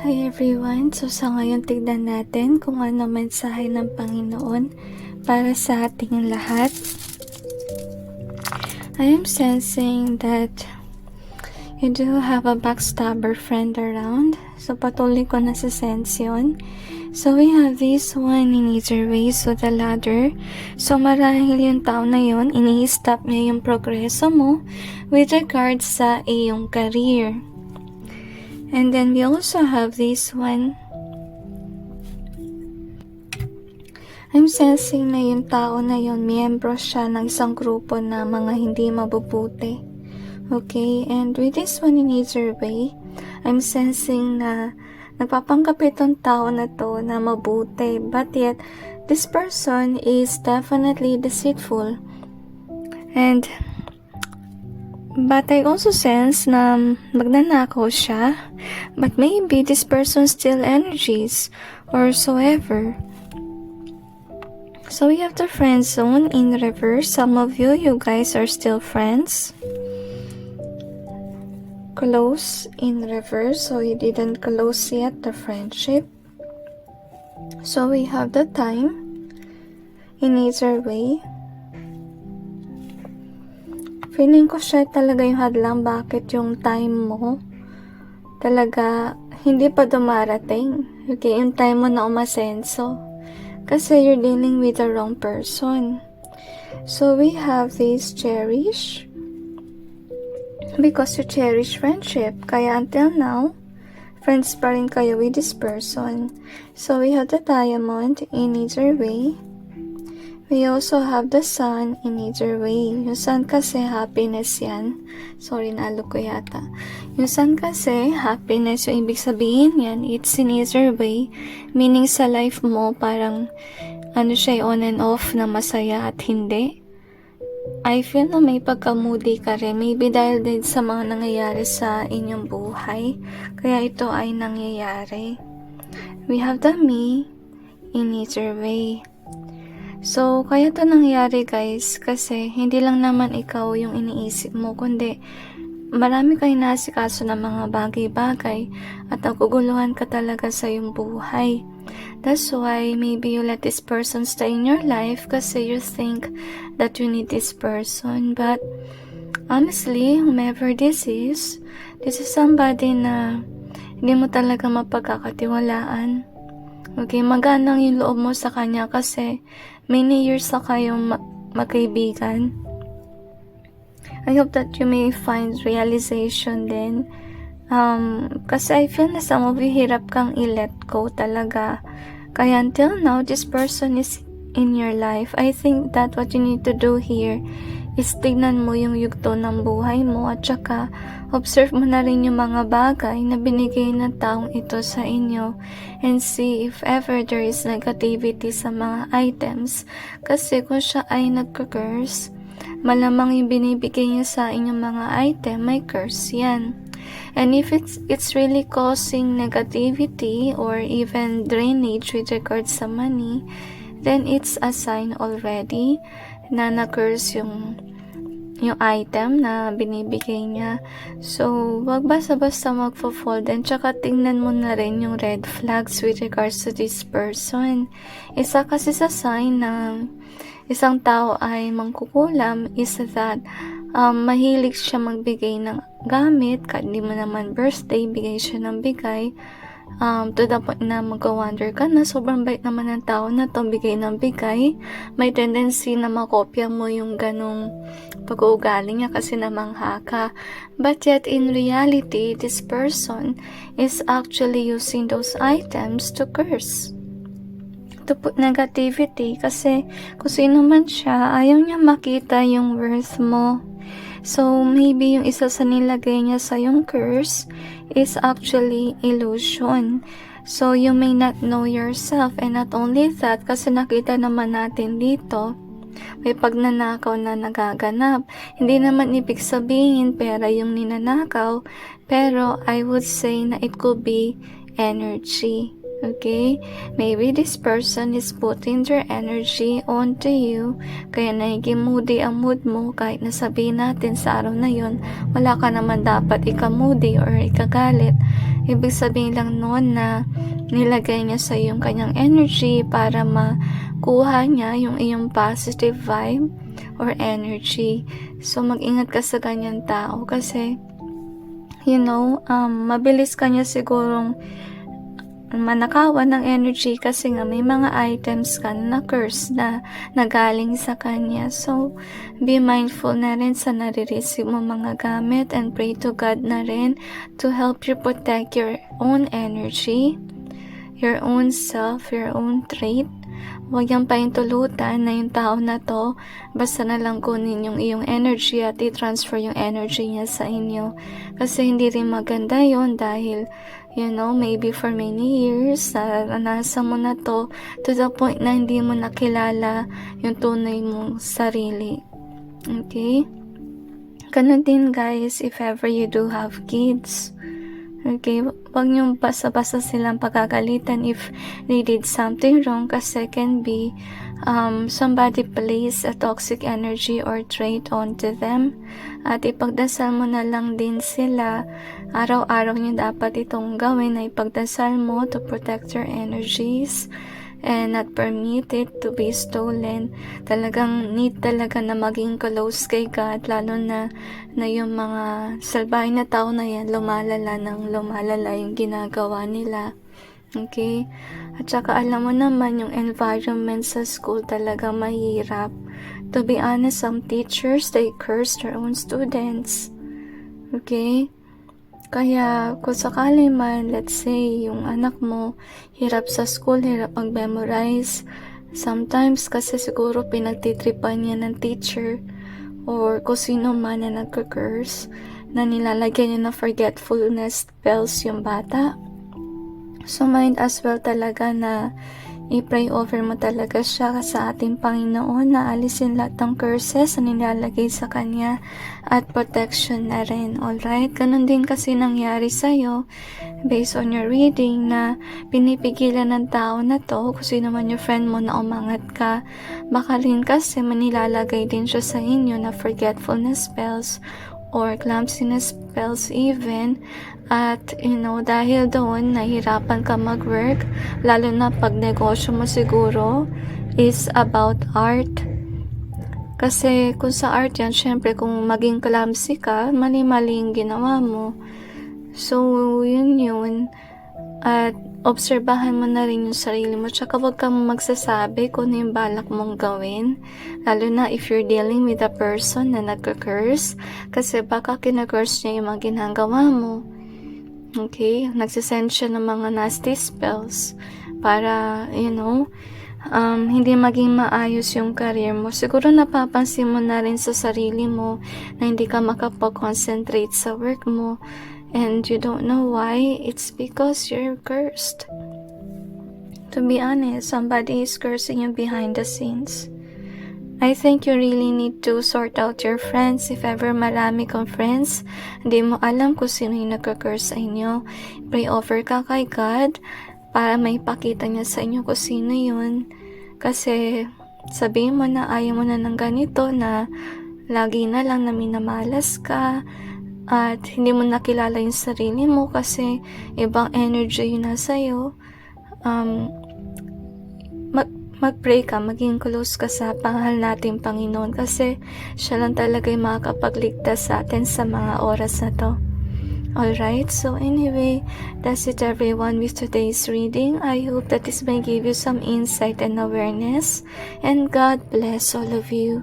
Hi everyone! So sa ngayon tignan natin kung ano mensahe ng Panginoon para sa ating lahat. I am sensing that you do have a backstabber friend around. So patuloy ko nasa-sense yun. So we have this one in either ways with a ladder. So marahil yung tao na yun, ini-stop niya yung progreso mo with regards sa iyong career. And then we also have this one. I'm sensing na yung tao na yun, miyembro siya ng isang grupo na mga hindi mabubuti. Okay, and with this one in either way, I'm sensing na nagpapanggap itong tao na to na mabuti. But yet, this person is definitely deceitful. But I also sense na magnanakaw siya. But maybe this person still energies or so ever. So we have the friend zone in reverse. Some of you guys are still friends. Close in reverse. So you didn't close yet the friendship. So we have the time in either way. Feeling ko siya talaga yung hadlang bakit yung time mo talaga hindi pa dumarating. Okay, yung time mo na umasenso. Kasi you're dealing with the wrong person. So we have this cherish. Because you cherish friendship. Kaya until now, friends pa rin kayo with this person. So we have the diamond in either way. We also have the sun in either way. Yung sun kasi happiness yan. Sorry, nalo ko yata. Yung sun kasi happiness. Yung ibig sabihin yan, it's in either way. Meaning sa life mo, parang ano siya on and off na masaya at hindi. I feel na may pagka-moody ka rin. Maybe dahil din sa mga nangyayari sa inyong buhay. Kaya ito ay nangyayari. We have the me in either way. So, kaya to nangyari guys, kasi hindi lang naman ikaw yung iniisip mo, kundi marami kayong nasikaso ng mga bagay-bagay at naguguluhan ka talaga sa iyong buhay. That's why maybe you let this person stay in your life kasi you think that you need this person. But honestly, whomever this is somebody na hindi mo talaga mapagkakatiwalaan. Okay, maganang yung loob mo sa kanya kasi many years na kayong magkaibigan. I hope that you may find realization din. Kasi I feel na some of you hirap kang i-let go talaga. Kaya until now, this person is in your life. I think that what you need to do here is tignan mo yung yugto ng buhay mo at saka observe mo na rin yung mga bagay na binigay ng taong ito sa inyo and see if ever there is negativity sa mga items. Kasi kung siya ay nagka-curse, malamang yung binibigay niya sa inyong mga item, may curse yan. And if it's really causing negativity or even drainage with regards sa money, then it's a sign already na na-curse yung item na binibigay niya. So, wag basta-basta magfo-fold and tsaka tingnan mo na rin yung red flags with regards to this person. Isa kasi sa sign na isang tao ay mangkukulam is that mahilig siya magbigay ng gamit, kahit di mo naman birthday, bigay siya ng bigay. To the point na magka-wonder ka na sobrang bait naman ng tao na to, bigay ng bigay. May tendency na makopya mo yung ganong pag-uugali niya kasi namangha ka. But yet in reality, this person is actually using those items to curse, to put negativity, kasi kung sino man siya, ayaw niya makita yung worth mo. So, maybe yung isa sa nilagay niya sa yung curse is actually illusion. So, you may not know yourself. And not only that, kasi nakita naman natin dito, may pagnanakaw na nagaganap. Hindi naman ibig sabihin pera yung ninanakaw, pero I would say na it could be energy. Okay? Maybe this person is putting their energy onto you, kaya naging moody ang mood mo kahit nasabihin natin sa araw na yon, wala ka naman dapat ika-moody or ikagalit. Ibig sabihin lang noon na nilagay niya sa yung kanyang energy para makuha niya yung iyong positive vibe or energy. So, mag-ingat ka sa ganyan tao kasi, mabilis ka niya sigurong manakawan ng energy kasi nga may mga items ka na curse na nagaling sa kanya. So, be mindful na rin sa nare-receive mo mga gamit and pray to God na rin to help you protect your own energy, your own self, your own trait. Huwag yung paintulutan na yung tao na to, basta na lang kunin yung iyong energy at i-transfer yung energy niya sa inyo. Kasi hindi rin maganda yon dahil, maybe for many years, naranasan mo na to the point na hindi mo nakilala yung tunay mong sarili. Okay? Ganun din guys, if ever you do have kids. Okay, wag niyong basta-basta silang pagagalitan if they did something wrong kasi can be somebody place a toxic energy or trait onto them. At ipagdasal mo na lang din sila. Araw-araw niyo dapat itong gawin na ipagdasal mo to protect your energies and not permit it to be stolen. Talagang need talaga na maging close kay God, lalo na yung mga salbahe na tao na yan, lumalala yung ginagawa nila. Okay? At saka alam mo naman, yung environment sa school talaga mahirap. To be honest, some teachers, they curse their own students. Okay? Kaya, kung sakali man, let's say, yung anak mo, hirap sa school, hirap mag-memorize, sometimes kasi siguro pinagtitripan niya ng teacher or kung sino man na nagka-curse, na nilalagyan niya ng forgetfulness spells yung bata. So, might as well talaga na i-pray over mo talaga siya sa ating Panginoon na alisin lahat ng curses na nilalagay sa kanya at protection na rin. Alright? Ganun din kasi nangyari sa'yo based on your reading na pinipigilan ng tao na to kung sino man yung friend mo na umangat ka. Baka rin kasi manilalagay din siya sa inyo na forgetfulness spells or clumsiness spells even. At, dahil doon, nahirapan ka mag-work, lalo na pag negosyo mo siguro is about art. Kasi kung sa art yan, syempre kung maging clumsy ka, mali-mali yung ginawa mo. So, yun. At obserbahan mo na rin yung sarili mo. Tsaka huwag kang magsasabi kung ano yung balak mong gawin. Lalo na if you're dealing with a person na nagka-curse. Kasi baka kina-curse niya yung mga ginagawa mo. Okay? Nagsisend siya ng mga nasty spells para, hindi maging maayos yung career mo. Siguro napapansin mo na rin sa sarili mo na hindi ka makapag-concentrate sa work mo and you don't know why. It's because you're cursed. To be honest, somebody is cursing you behind the scenes. I think you really need to sort out your friends. If ever marami kang friends, hindi mo alam kung sino yung nagka-curse sa inyo, pray over ka kay God para may pakita niya sa inyo kung sino yun. Kasi sabihin mo na ayaw mo na ng ganito, na lagi na lang na minamalas ka at hindi mo nakilala yung sarili mo kasi ibang energy yun na sa'yo. Mag-pray ka, maging close ka sa panghal nating Panginoon kasi siya lang talaga yung makakapagligtas sa atin sa mga oras na to. Alright, so anyway, that's it everyone with today's reading. I hope that this may give you some insight and awareness, and God bless all of you.